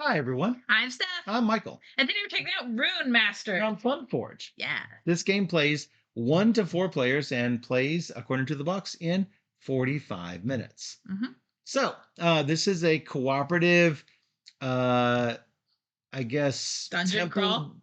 Hi, everyone. I'm Steph. I'm Michael. And then you're checking out Runemasters. On Fun Forge. Yeah. This game plays 1 to 4 players and plays, according to the box, in 45 minutes. Mm-hmm. So, this is a cooperative, I guess, Dungeon crawl.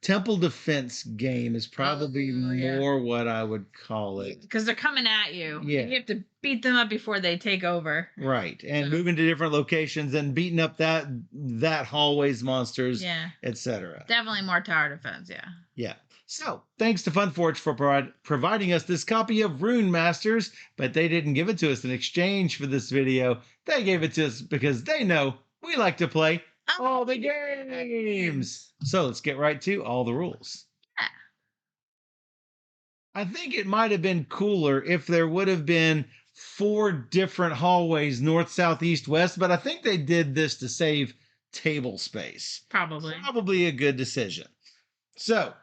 temple defense game is probably more what I would call it. Because they're coming at you. Yeah. And you have to beat them up before they take over. Right. And moving to different locations and beating up that hallways monsters, etc. Definitely more tower defense, Yeah. So, thanks to FunForge for providing us this copy of Runemasters, but they didn't give it to us in exchange for this video. They gave it to us because they know we like to play all the games. So, let's get right to all the rules. Yeah. I think it might have been cooler if there would have been 4 different hallways, north, south, east, west, but I think they did this to save table space. Probably a good decision. So,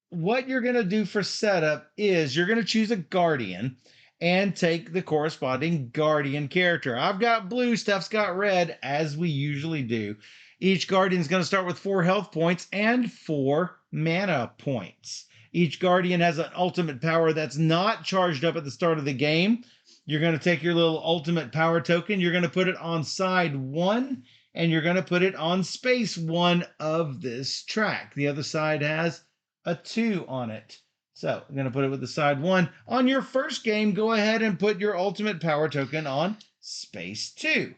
what you're going to do for setup is you're going to choose a guardian and take the corresponding guardian character. I've got blue, Steph's got red, as we usually do. Each guardian is going to start with 4 health points and 4 mana points. Each guardian has an ultimate power that's not charged up at the start of the game. You're going to take your little ultimate power token, you're going to put it on side 1, and you're going to put it on space 1 of this track. The other side has a 2 on it. So I'm going to put it with the side 1. On your first game, go ahead and put your ultimate power token on space 2.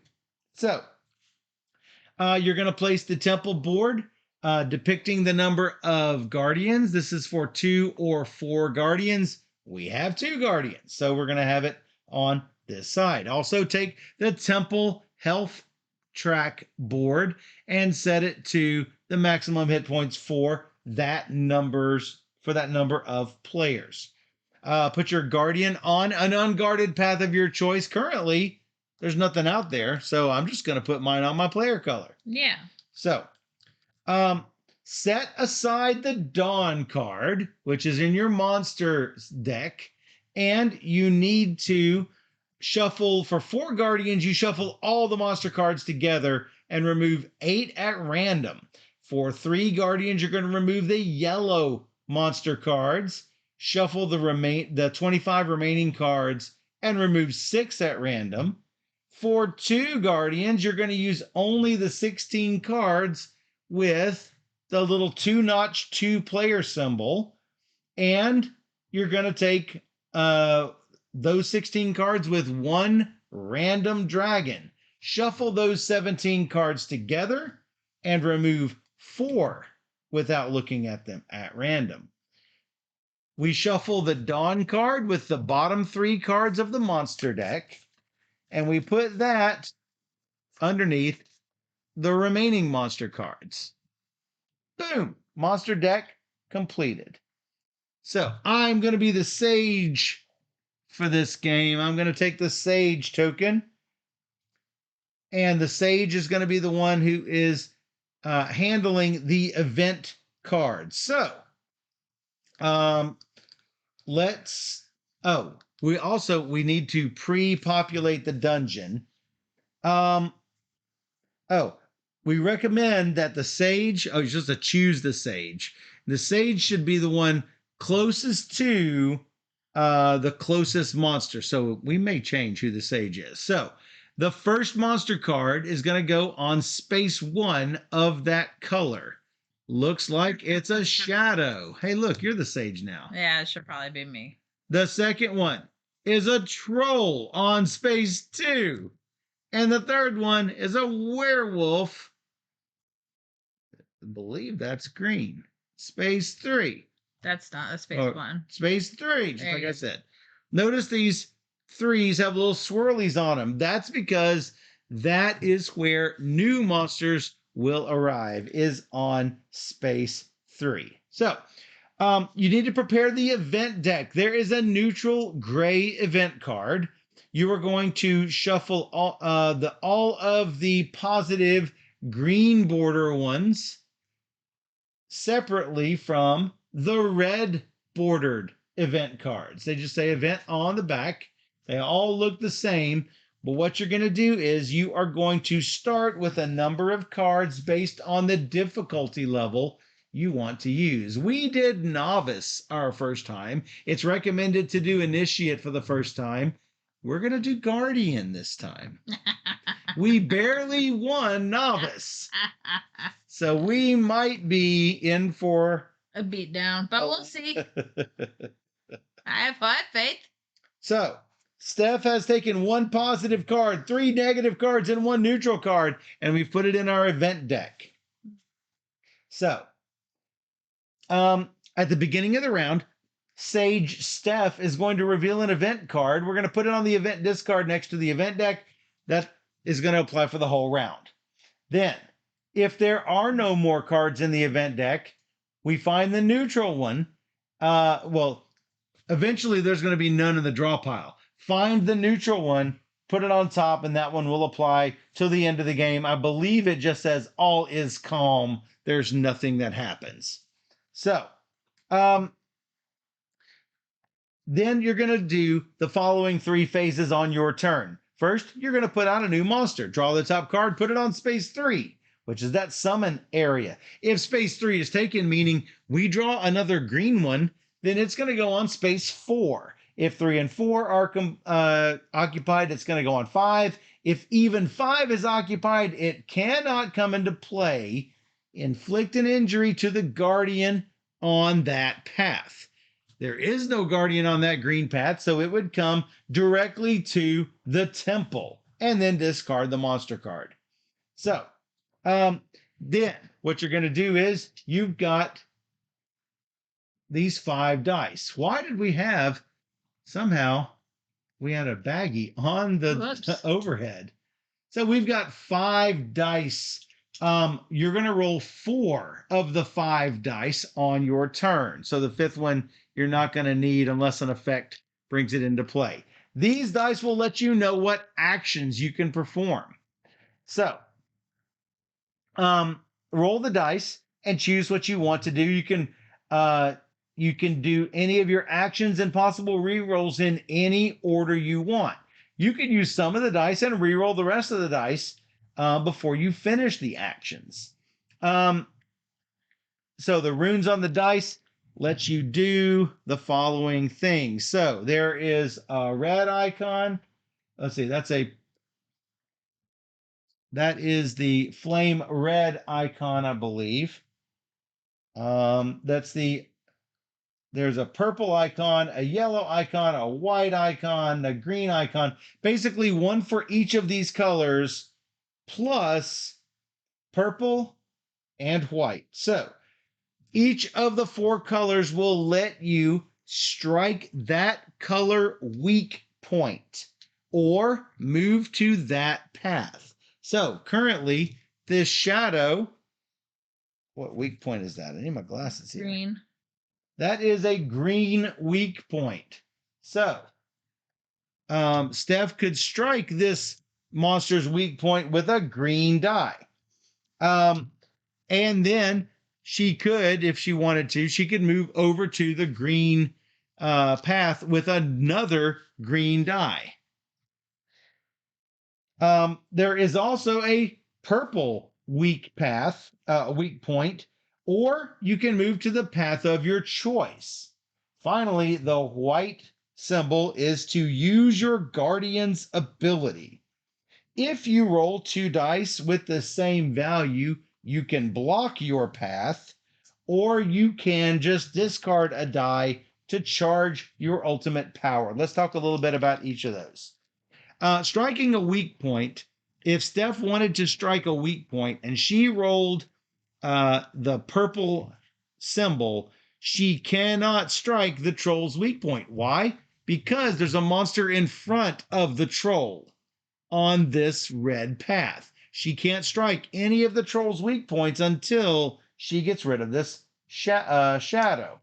So you're going to place the temple board depicting the number of guardians. This is for 2 or 4 guardians. We have 2 guardians, so we're going to have it on this side. Also take the temple health track board and set it to the maximum hit points for that number of players. Put your guardian on an unguarded path of your choice. Currently, there's nothing out there, so I'm just going to put mine on my player color. Yeah. So, set aside the Dawn card, which is in your monster deck, and you need to shuffle for 4 guardians. You shuffle all the monster cards together and remove 8 at random. For 3 guardians, you're going to remove the yellow monster cards, shuffle the 25 remaining cards, and remove 6 at random. For 2 guardians, you're going to use only the 16 cards with the little 2-notch 2-player symbol, and you're going to take those 16 cards with 1 random dragon. Shuffle those 17 cards together and remove 4 without looking at them at random. We shuffle the Dawn card with the bottom 3 cards of the monster deck, and we put that underneath the remaining monster cards. Boom! Monster deck completed. So I'm going to be the sage for this game. I'm going to take the sage token, and the sage is going to be the one who is handling the event cards. So we need to pre-populate the dungeon. We recommend that the sage, just to choose the sage. The sage should be the one closest to the closest monster. So we may change who the sage is. So the first monster card is going to go on space 1 of that color. Looks like it's a shadow. Hey, look, you're the sage now. Yeah, it should probably be me. The second one is a troll on space 2. And the third one is a werewolf. I believe that's green. Space 3. That's not a space 1. Space 3, just like I said. Notice these 3s have little swirlies on them. That's because that is where new monsters will arrive, is on space 3. So, you need to prepare the event deck. There is a neutral gray event card. You are going to shuffle all of the positive green border ones separately from the red bordered event cards. They just say event on the back. They all look the same. But what you're going to do is you are going to start with a number of cards based on the difficulty level you want to use. We did novice our first time. It's recommended to do initiate for the first time. We're going to do guardian this time. We barely won novice. So we might be in for a beatdown, but we'll see. I have faith. So, Steph has taken 1 positive card, 3 negative cards, and 1 neutral card, and we've put it in our event deck. So, at the beginning of the round, Sage Steph is going to reveal an event card. We're going to put it on the event discard next to the event deck. That is going to apply for the whole round. Then, if there are no more cards in the event deck, we find the neutral one. Eventually there's going to be none in the draw pile. Find the neutral one, put it on top, and that one will apply till the end of the game. I believe it just says all is calm. There's nothing that happens. So, then you're going to do the following 3 phases on your turn. First, you're going to put out a new monster. Draw the top card, put it on space 3, which is that summon area. If space 3 is taken, meaning we draw another green one, then it's going to go on space 4. If 3 and 4 are occupied, it's going to go on 5. If even 5 is occupied, it cannot come into play. Inflict an injury to the guardian on that path. There is no guardian on that green path, so it would come directly to the temple and then discard the monster card. So, then what you're going to do is you've got these 5 dice. Why did we have, somehow, we had a baggie on the overhead. So we've got 5 dice. You're going to roll 4 of the 5 dice on your turn. So the 5th one you're not going to need unless an effect brings it into play. These dice will let you know what actions you can perform. So, roll the dice and choose what you want to do. You can do any of your actions and possible rerolls in any order you want. You can use some of the dice and reroll the rest of the dice before you finish the actions. So the runes on the dice lets you do the following things. So there is a red icon. Let's see, that is the flame red icon, I believe. There's a purple icon, a yellow icon, a white icon, a green icon, basically one for each of these colors, plus purple and white. So each of the 4 colors will let you strike that color weak point or move to that path. So currently, this shadow, what weak point is that? I need my glasses here. Green. That is a green weak point. So, Steph could strike this monster's weak point with a green die. And then she could, if she wanted to, she could move over to the green path with another green die. There is also a purple weak point, or you can move to the path of your choice. Finally, the white symbol is to use your guardian's ability. If you roll 2 dice with the same value, you can block your path, or you can just discard a die to charge your ultimate power. Let's talk a little bit about each of those. Striking a weak point. If Steph wanted to strike a weak point and she rolled the purple symbol, she cannot strike the troll's weak point. Why? Because there's a monster in front of the troll on this red path. She can't strike any of the troll's weak points until she gets rid of this shadow.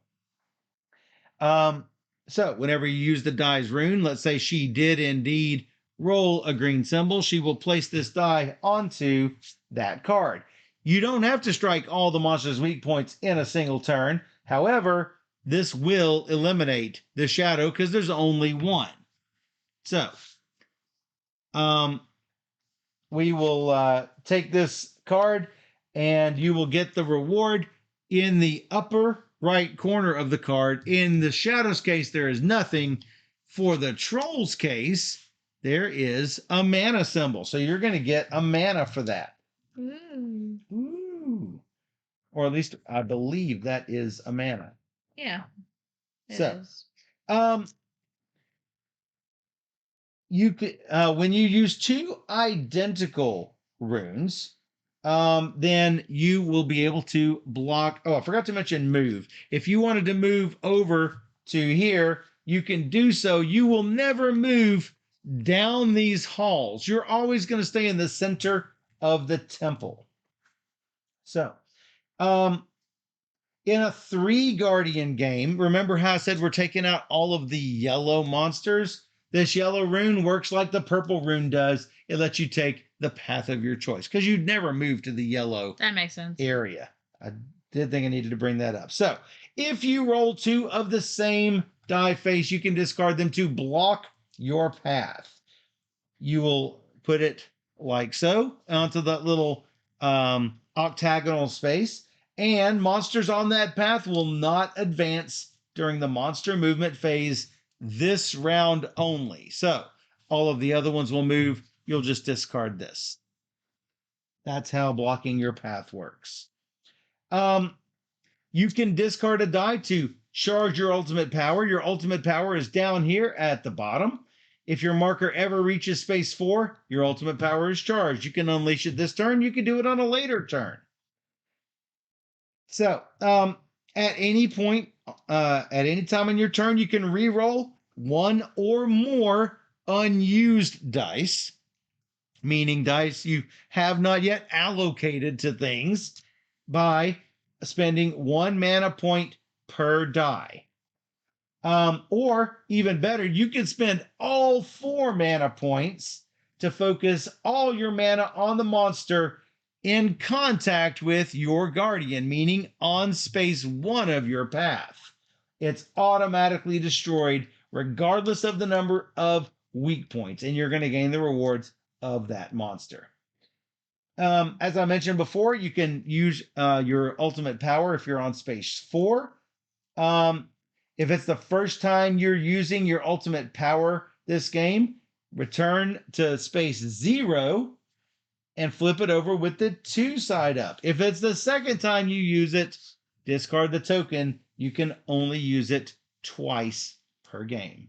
So whenever you use the die's rune, let's say she did indeed roll a green symbol, she will place this die onto that card. You don't have to strike all the monster's weak points in a single turn. However, this will eliminate the shadow because there's only one. So, we will take this card, and you will get the reward in the upper right corner of the card. In the Shadows case, there is nothing. For the Trolls case, there is a mana symbol. So you're going to get a mana for that. Ooh. Ooh. Or at least I believe that is a mana. Yeah. It so, is. You could when you use two identical runes, then you will be able to block. Oh, I forgot to mention move. If you wanted to move over to here, you can do so. You will never move down these halls. You're always going to stay in the center of the temple. So, in a 3 Guardian game, remember how I said we're taking out all of the yellow monsters? This yellow rune works like the purple rune does. It lets you take the path of your choice because you'd never move to the yellow that makes sense. area. I did think I needed to bring that up. So if you roll 2 of the same die face, you can discard them to block your path. You will put it like so onto that little octagonal space, and monsters on that path will not advance during the monster movement phase this round only. So all of the other ones will move. You'll just discard this. That's how blocking your path works. You can discard a die to charge your ultimate power. Your ultimate power is down here at the bottom. If your marker ever reaches space 4, your ultimate power is charged. You can unleash it this turn. You can do it on a later turn. So, at any point, at any time in your turn, you can re-roll 1 or more unused dice, meaning dice you have not yet allocated to things, by spending 1 mana point per die. Or even better, you can spend all 4 mana points to focus all your mana on the monster in contact with your guardian, meaning on space 1 of your path. It's automatically destroyed regardless of the number of weak points, and you're going to gain the rewards of that monster. As I mentioned before, you can use your ultimate power if you're on space 4. If it's the first time you're using your ultimate power this game, return to space 0 and flip it over with the 2 side up. If it's the second time you use it, discard the token. You can only use it twice per game.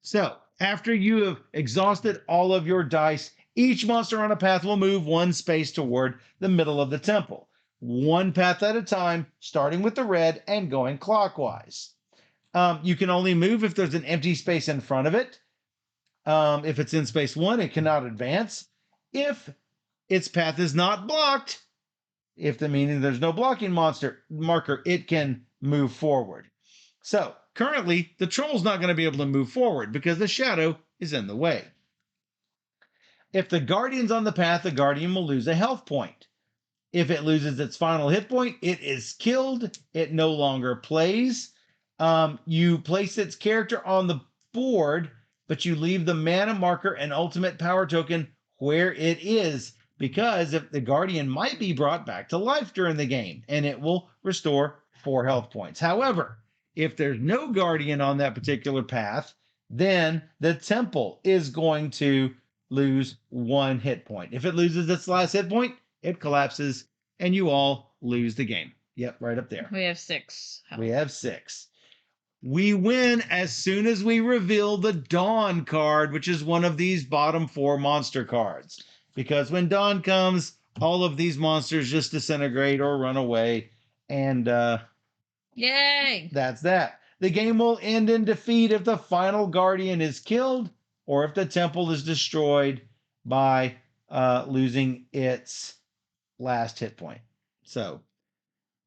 So, after you have exhausted all of your dice, each monster on a path will move 1 space toward the middle of the temple. 1 path at a time, starting with the red and going clockwise. You can only move if there's an empty space in front of it. If it's in space 1, it cannot advance. If its path is not blocked, if the meaning there's no blocking marker, it can move forward. So currently, the troll's not going to be able to move forward because the shadow is in the way. If the guardian's on the path, the guardian will lose a health point. If it loses its final hit point, it is killed. It no longer plays. You place its character on the board, but you leave the mana marker and ultimate power token where it is, because if the guardian might be brought back to life during the game, and it will restore 4 health points. However, if there's no guardian on that particular path, then the temple is going to lose 1 hit point. If it loses its last hit point, it collapses, and you all lose the game. Yep, right up there. We have 6. We have 6. We win as soon as we reveal the Dawn card, which is one of these bottom 4 monster cards. Because when Dawn comes, all of these monsters just disintegrate or run away. And yay! That's that. The game will end in defeat if the final guardian is killed or if the temple is destroyed by losing its last hit point. So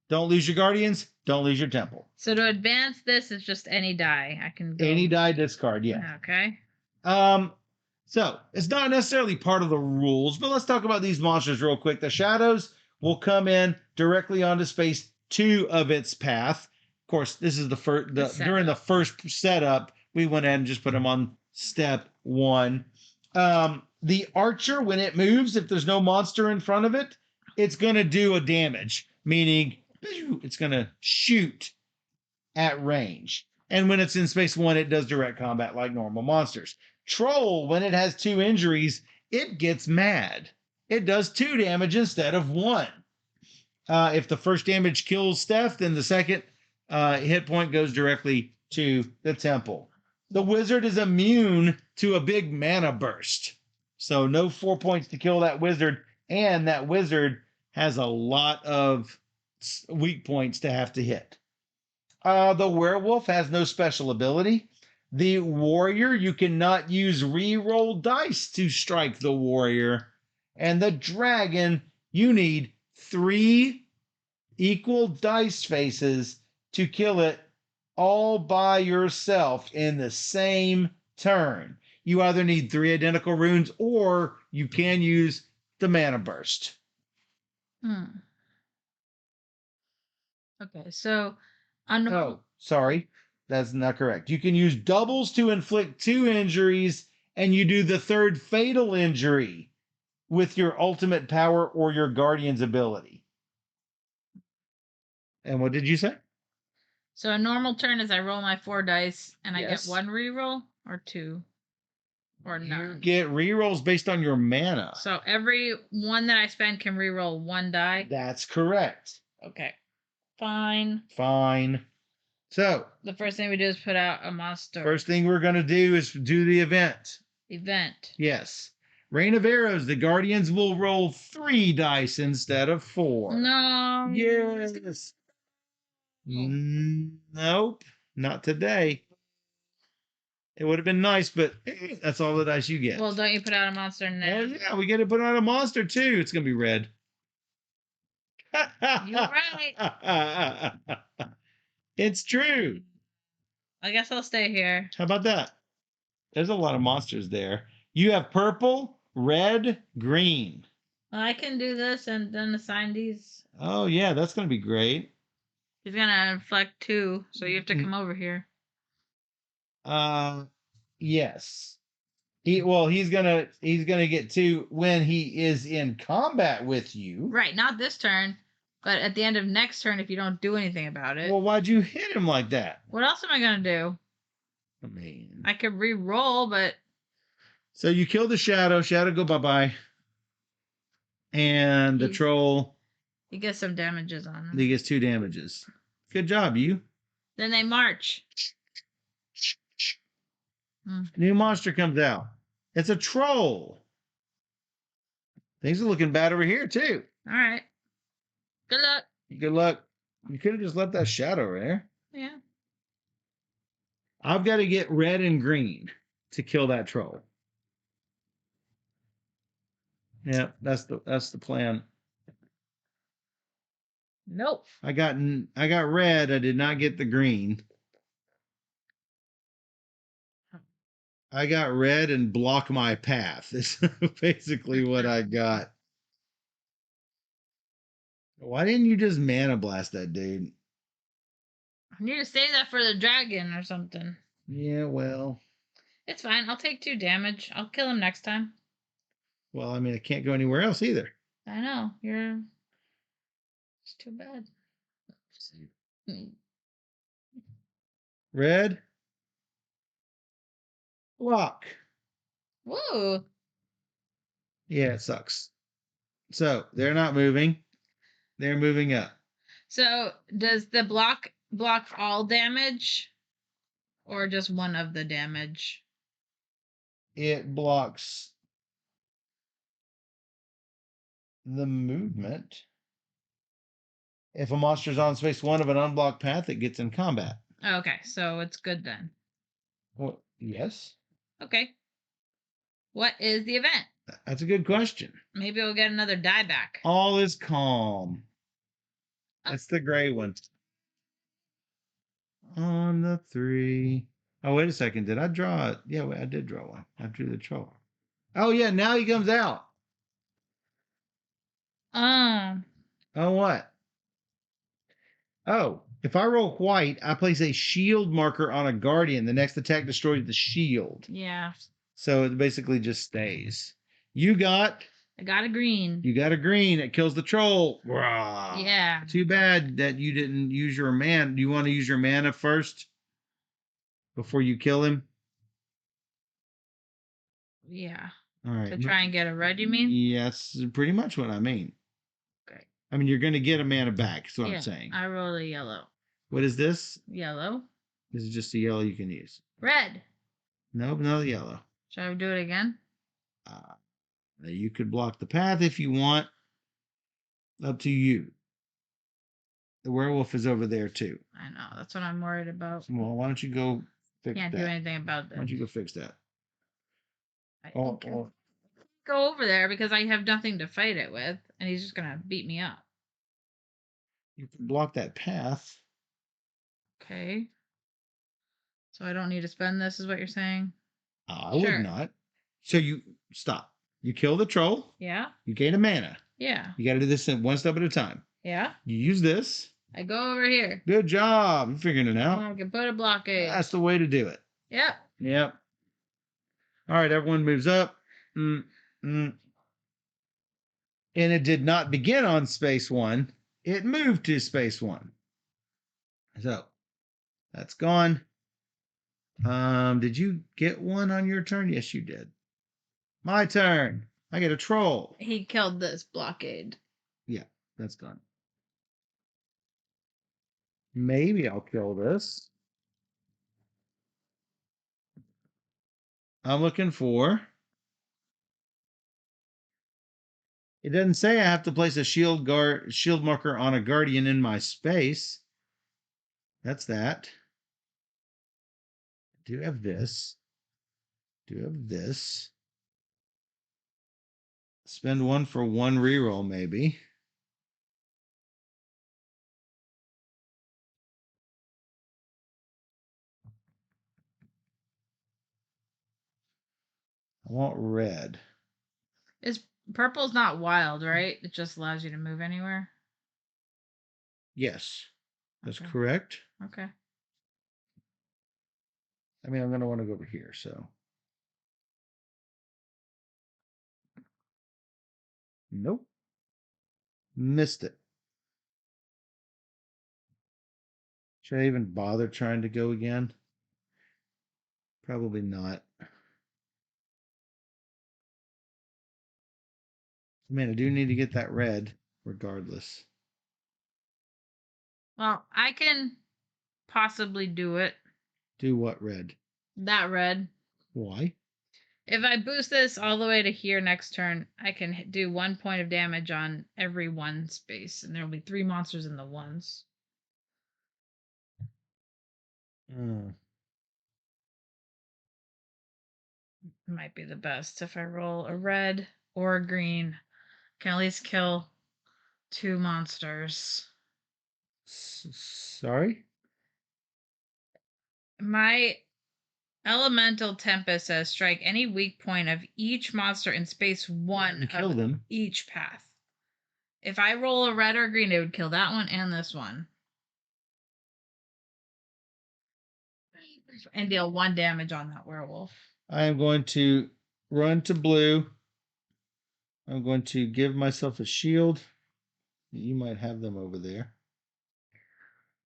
don't lose your guardians, don't lose your temple. So to advance this, it's just any die. I can go. Any die discard, yeah. Okay. So it's not necessarily part of the rules, but let's talk about these monsters real quick. The shadows will come in directly onto space 2 of its path. Of course, this is during the first setup we went ahead and just put them on step 1. The archer, when it moves, if there's no monster in front of it, it's going to do a damage, meaning it's going to shoot at range. And when it's in space 1, it does direct combat like normal monsters. Troll, when it has 2 injuries, it gets mad. It does 2 damage instead of 1. If the first damage kills Steph, then the second hit point goes directly to the temple. The wizard is immune to a big mana burst. So no 4 points to kill that wizard. And that wizard has a lot of weak points to have to hit. The werewolf has no special ability. The warrior, you cannot use re-roll dice to strike the warrior. And the dragon, you need 3 equal dice faces to kill it all by yourself in the same turn. You either need 3 identical runes or you can use the mana burst. Okay, so sorry, that's not correct. You can use doubles to inflict 2 injuries, and you do the 3rd fatal injury with your ultimate power or your guardian's ability. And what did you say? So a normal turn is I roll my 4 dice and I get 1 reroll or 2 or none. You get rerolls based on your mana. So every one that I spend can reroll 1 die? That's correct. Okay. Fine. So the first thing we do is put out a monster. First thing we're going to do is do the event. Yes. Rain of Arrows. The Guardians will roll 3 dice instead of 4. No. Yes. Nope. Not today. It would have been nice, but that's all the dice you get. Well, don't you put out a monster now? Oh, yeah, we get to put out a monster too. It's going to be red. You're right. It's true. I guess I'll stay here. How about that? There's a lot of monsters there. You have purple, red, green. Well, I can do this and then assign these. Oh, yeah, that's going to be great. He's going to inflict 2, so you have to come over here. Yes. He's gonna get 2 when he is in combat with you. Right, not this turn, but at the end of next turn if you don't do anything about it. Well, why'd you hit him like that? What else am I gonna do? I mean, I could re-roll, but so you kill the shadow. Shadow go bye-bye. And the troll. He gets some damages on him. He gets 2 damages. Good job, you. Then they march. New monster comes out. It's a troll. Things are looking bad over here, too. All right. Good luck. Good luck. You could have just left that shadow there. Yeah. I've got to get red and green to kill that troll. Yeah, that's the plan. Nope. I got red. I did not get the green. I got red and block my path. Is basically what I got. Why didn't you just mana blast that dude? I need to save that for the dragon or something. Yeah, well. It's fine. I'll take 2 damage. I'll kill him next time. Well, I mean, I can't go anywhere else either. I know. It's too bad. Red. Block. Whoa. Yeah, it sucks. So they're not moving. They're moving up. So does the block all damage or just one of the damage? It blocks the movement. If a monster's on space 1 of an unblocked path, it gets in combat. Okay, so it's good then. Well, yes. Okay. What is the event? That's a good question. Maybe we'll get another die back. All is calm. That's the gray one. On the 3. Oh, wait a second. Did I draw it? Yeah, I did draw one. I drew the troll. Oh, yeah. Now he comes out. Oh, what? Oh, If I roll white, I place a shield marker on a guardian. The next attack destroys the shield. Yeah. So it basically just stays. You got. I got a green. You got a green. It kills the troll. Rah. Yeah. Too bad that you didn't use your mana. Do you want to use your mana first before you kill him? Yeah. All right. To try and get a red, you mean? Yeah, that's pretty much what I mean. Okay. I mean, you're going to get a mana back, is what Yeah, I'm saying. I roll a yellow. What is this? Yellow. This is just a yellow you can use. Red. Nope, another yellow. Should I do it again? You could block the path if you want. Up to you. The werewolf is over there too. I know. That's what I'm worried about. Well, why don't you go fix that? Can't do anything about that. Why don't you go fix that? Go over there because I have nothing to fight it with, and he's just gonna beat me up. You can block that path. Okay. So I don't need to spend this, is what you're saying? I would not. So you stop. You kill the troll. Yeah. You gain a mana. Yeah. You got to do this one step at a time. Yeah. You use this. I go over here. Good job. You're figuring it out. I can put a blockade. That's the way to do it. Yep. Yep. All right, everyone moves up. And it did not begin on space 1. It moved to space 1. So that's gone. Did you get one on your turn? Yes, you did. My turn. I get a troll. He killed this blockade. Yeah, that's gone. Maybe I'll kill this. I'm looking for. It doesn't say I have to place a shield marker on a guardian in my space. That's that. I do have this. Do have this. Spend one for one reroll, maybe. I want red. Purple's not wild, right? It just allows you to move anywhere. Yes, that's correct. Okay. I mean, I'm going to want to go over here, so. Nope. Missed it. Should I even bother trying to go again? Probably not. I mean, I do need to get that red regardless. Well, I can possibly do it. Do what red? That red. Why? If I boost this all the way to here next turn, I can do 1 point of damage on every one space, and there will be 3 monsters in the ones. Might be the best if I roll a red or a green. I can at least kill 2 monsters. Sorry? My Elemental Tempest says strike any weak point of each monster in space 1 kill them. Each path. If I roll a red or green, it would kill that one and this one. And deal 1 damage on that werewolf. I am going to run to blue. I'm going to give myself a shield. You might have them over there.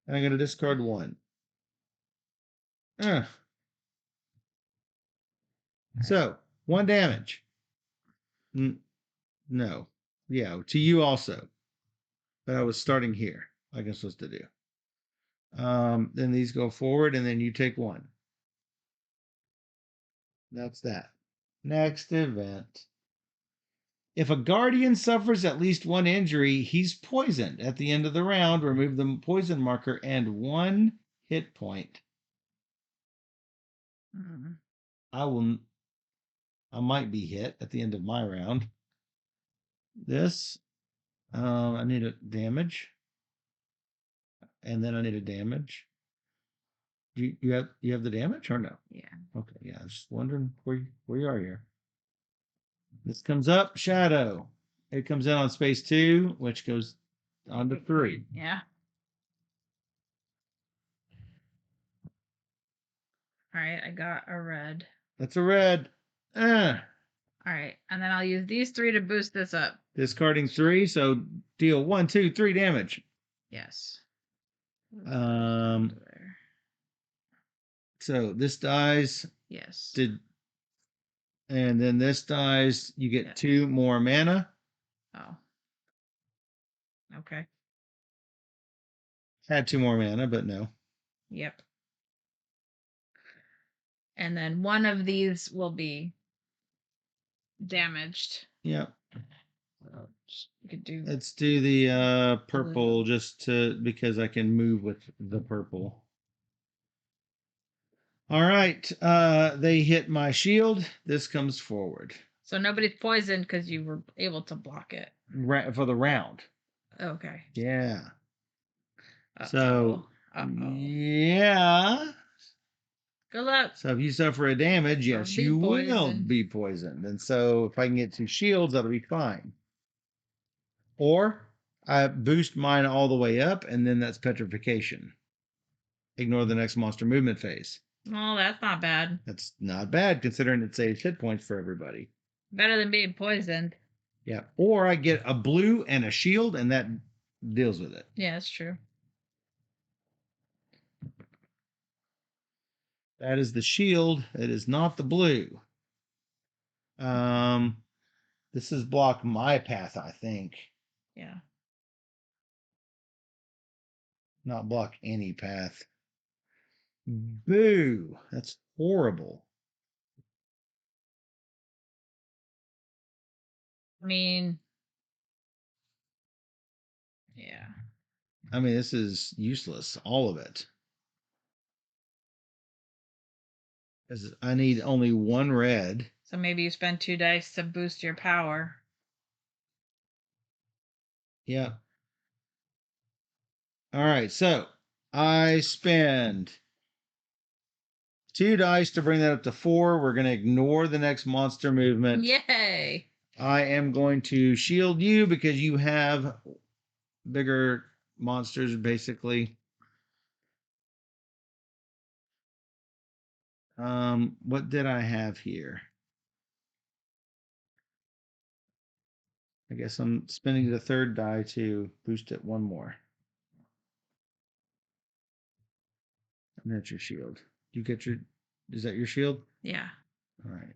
And I'm going to discard 1. So, 1 damage. No. Yeah, to you also. But I was starting here, like I'm supposed to do. Then these go forward, and then you take 1. That's that. Next event. If a guardian suffers at least 1 injury, he's poisoned. At the end of the round, remove the poison marker and 1 hit point. I might be hit at the end of my round. This, I need a damage. And then I need a damage. You have the damage or no? Yeah. Okay, yeah. I was just wondering where you are here. This comes up, shadow. It comes in on space 2, which goes on to 3. Yeah. All right, I got a red. That's a red. All right, and then I'll use these 3 to boost this up. Discarding 3, so deal 1, 2, 3 damage. Yes. So this dies. Yes. And then this dies. You get 2 more mana. Oh. Okay. Had 2 more mana, but no. Yep. And then one of these will be damaged. Yep. You could do. Let's do the purple just because I can move with the purple. All right. They hit my shield. This comes forward. So nobody's poisoned because you were able to block it. For the round. Okay. Yeah. Uh-oh. So, yeah. Good luck. So if you suffer a damage, yes, you will be poisoned. And so if I can get 2 shields, that'll be fine. Or I boost mine all the way up, and then that's petrification. Ignore the next monster movement phase. Oh, that's not bad. That's not bad considering it saves hit points for everybody. Better than being poisoned. Yeah. Or I get a blue and a shield, and that deals with it. Yeah, that's true. That is the shield. It is not the blue. This is block my path, I think. Yeah. Not block any path. Boo. That's horrible. I mean, yeah. I mean, this is useless. All of it. Because I need only 1 red. So maybe you spend 2 dice to boost your power. Yep. All right, so I spend 2 dice to bring that up to 4. We're going to ignore the next monster movement. Yay! I am going to shield you because you have bigger monsters, basically. What did I have here? I guess I'm spending the 3rd die to boost it 1 more. And that's your shield. You get your. Is that your shield? Yeah. All right.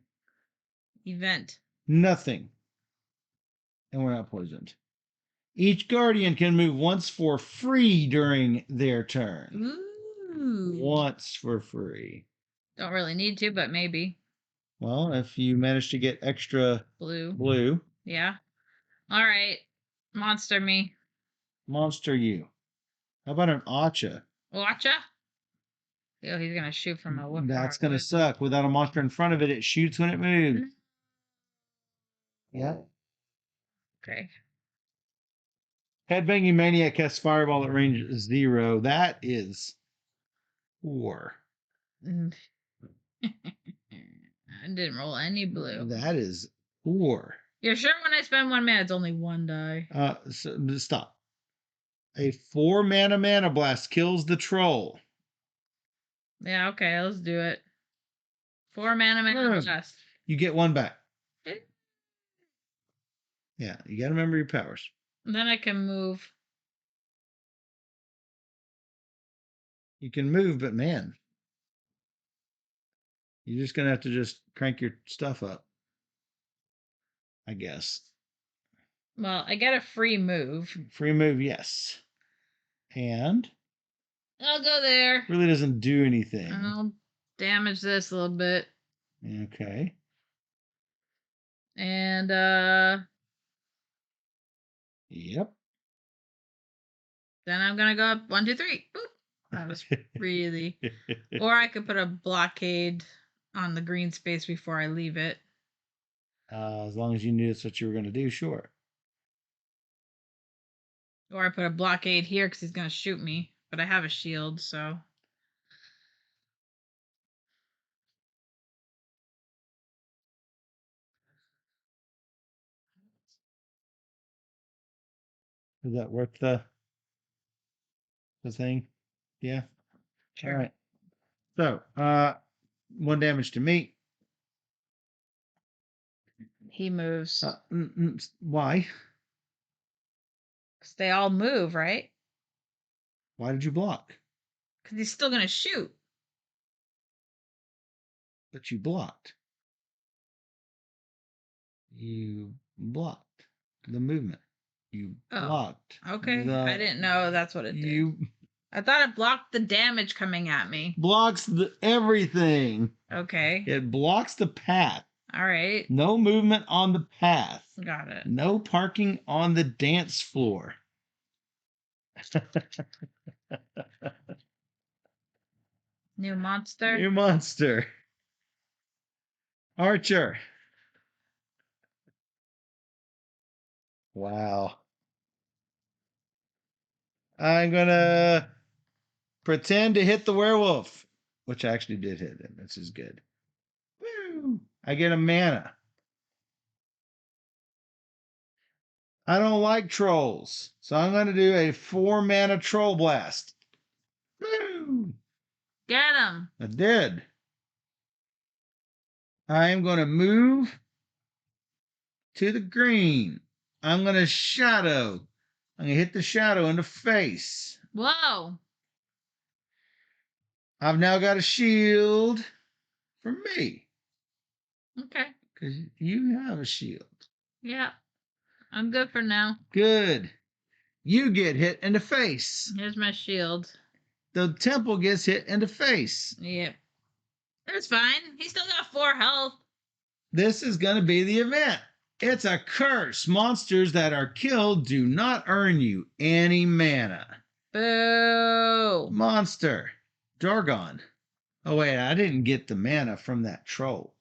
Event. Nothing. And we're not poisoned. Each guardian can move once for free during their turn. Ooh. Once for free. Don't really need to, but maybe. Well, if you manage to get extra blue. Yeah. All right. Monster me. Monster you. How about an Acha? Watcha? Oh, he's gonna shoot from a whip. That's gonna suck. Without a monster in front of it, it shoots when it moves. Yeah. Okay. Headbanging Maniac casts Fireball at range 0. That is 4. I didn't roll any blue. That is 4. You're sure when I spend 1 mana, it's only 1 die? Stop. A 4 mana blast kills the troll. Yeah, okay, let's do it. 4 mana blast. You get 1 back. Yeah, you got to remember your powers. Then I can move. You can move, but man, you're just gonna have to just crank your stuff up, I guess. Well, I get a free move. Free move, yes. And I'll go there. Really doesn't do anything. I'll damage this a little bit. Okay. And Yep. Then I'm gonna go up 1, 2, 3. Boop. That was really. Or I could put a blockade on the green space before I leave it. As long as you knew that's what you were going to do, sure. Or I put a blockade here because he's gonna shoot me, but I have a shield, so. Is that worth the thing? Yeah. Sure. All right. So, 1 damage to me. He moves. Why? Because they all move, right? Why did you block? Because he's still going to shoot. But you blocked. You blocked the movement. You blocked. Okay. I didn't know that's what it did. I thought it blocked the damage coming at me. Blocks everything. Okay. It blocks the path. All right. No movement on the path. Got it. No parking on the dance floor. New monster. New monster. Archer. Wow. I'm gonna pretend to hit the werewolf, which I actually did hit him. This is good. Woo! I get a mana. I don't like trolls, so I'm going to do a 4 mana troll blast. Woo! Get him. I did. I am going to move to the green. I'm going to shadow. I'm going to hit the shadow in the face. Whoa. I've now got a shield for me. Okay. Because you have a shield. Yeah. I'm good for now. Good. You get hit in the face. Here's my shield. The temple gets hit in the face. Yep. That's fine. He's still got 4 health. This is going to be the event. It's a curse. Monsters that are killed do not earn you any mana. Boo. Monster. Dargon. Oh, wait, I didn't get the mana from that troll.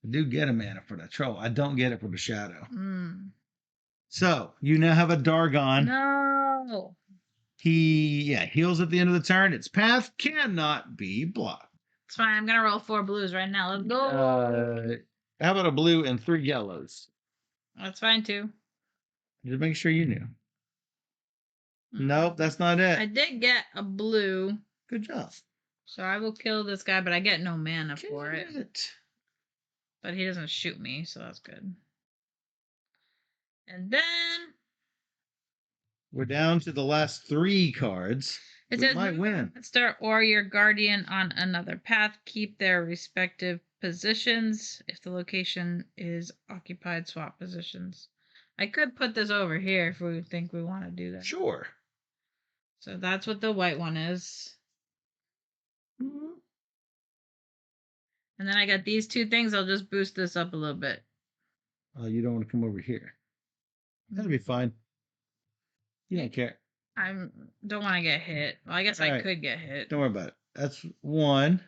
I do get a mana for that troll. I don't get it for the shadow. So, you now have a Dargon. No. He heals at the end of the turn. Its path cannot be blocked. It's fine. I'm going to roll 4 blues right now. Let's go. How about a blue and 3 yellows? That's fine, too. Just make sure you knew. Nope, that's not it. I did get a blue. Good job. So I will kill this guy, but I get no mana for it. But he doesn't shoot me, so that's good. And then we're down to the last 3 cards. It says might win. Start or your guardian on another path. Keep their respective positions. If the location is occupied, swap positions. I could put this over here if we think we want to do that. Sure. So that's what the white one is. Mm-hmm. And then I got these 2 things. I'll just boost this up a little bit. Oh, you don't want to come over here. That'll be fine. You don't care. I don't want to get hit. Well, I guess I could get hit. Don't worry about it. That's 1.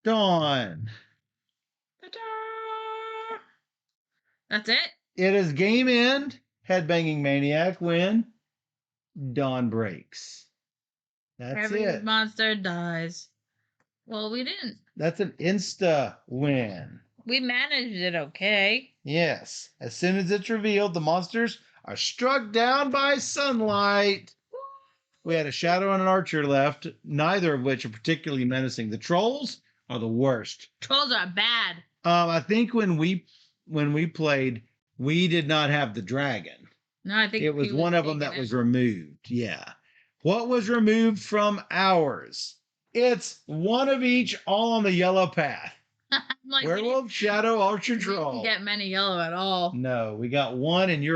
Dawn. Ta-da! That's it? It is game end. Headbanging Maniac win. Dawn breaks. That's Every monster dies. Well, we didn't. That's an insta win. We managed it okay. Yes. As soon as it's revealed, the monsters are struck down by sunlight. We had a shadow and an archer left, neither of which are particularly menacing. The trolls are the worst. Trolls are bad. I think when we played, we did not have the dragon. No, I think it was one of them that was removed. Yeah. What was removed from ours? It's one of each, all on the yellow path. Like, werewolf, shadow, archer, troll. Didn't get many yellow at all. No, we got 1, and you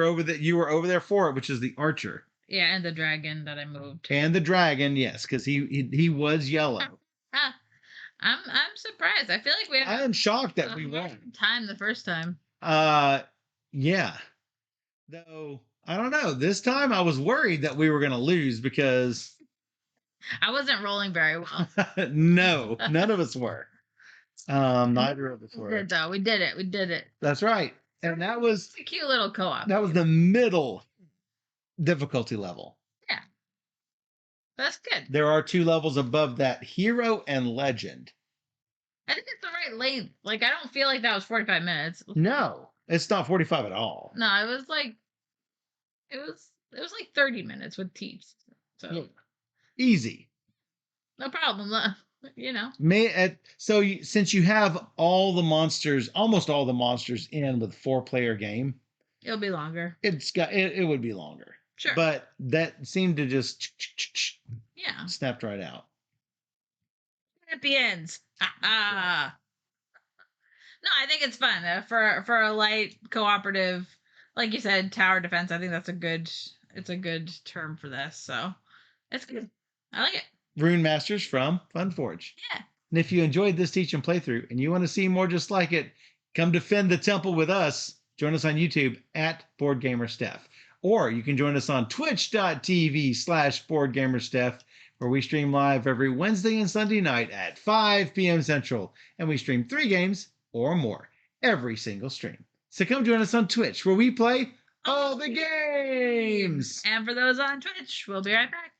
were over there for it, which is the archer. Yeah, and the dragon that I moved. And the dragon, yes, because he was yellow. I'm surprised. I feel like I am shocked that we won. Time the first time. Yeah. Though I don't know. This time I was worried that we were going to lose because I wasn't rolling very well. No, none of us were. Neither of us were. We did, though. We did it. We did it. That's right. And that was a cute little co-op. That was the middle difficulty level. Yeah. That's good. There are 2 levels above that, hero and legend. I think it's the right length. Like, I don't feel like that was 45 minutes. No, it's not 45 at all. No, it was like 30 minutes with teach. So easy. No problem. You know. Since you have all the monsters, almost all the monsters in with 4-player game, it'll be longer. It would be longer. Sure. But that seemed to just snapped right out. Happy ends. No, I think it's fun for a light cooperative, like you said, tower defense. I think that's a good term for this. So it's good. I like it. Runemasters from Funforge. Yeah. And if you enjoyed this teach and playthrough and you want to see more just like it, come defend the temple with us. Join us on YouTube at BoardGamerSteph. Or you can join us on twitch.tv/BoardGamerSteph, where we stream live every Wednesday and Sunday night at 5 p.m. Central. And we stream 3 games or more every single stream. So come join us on Twitch, where we play all the games. And for those on Twitch, we'll be right back.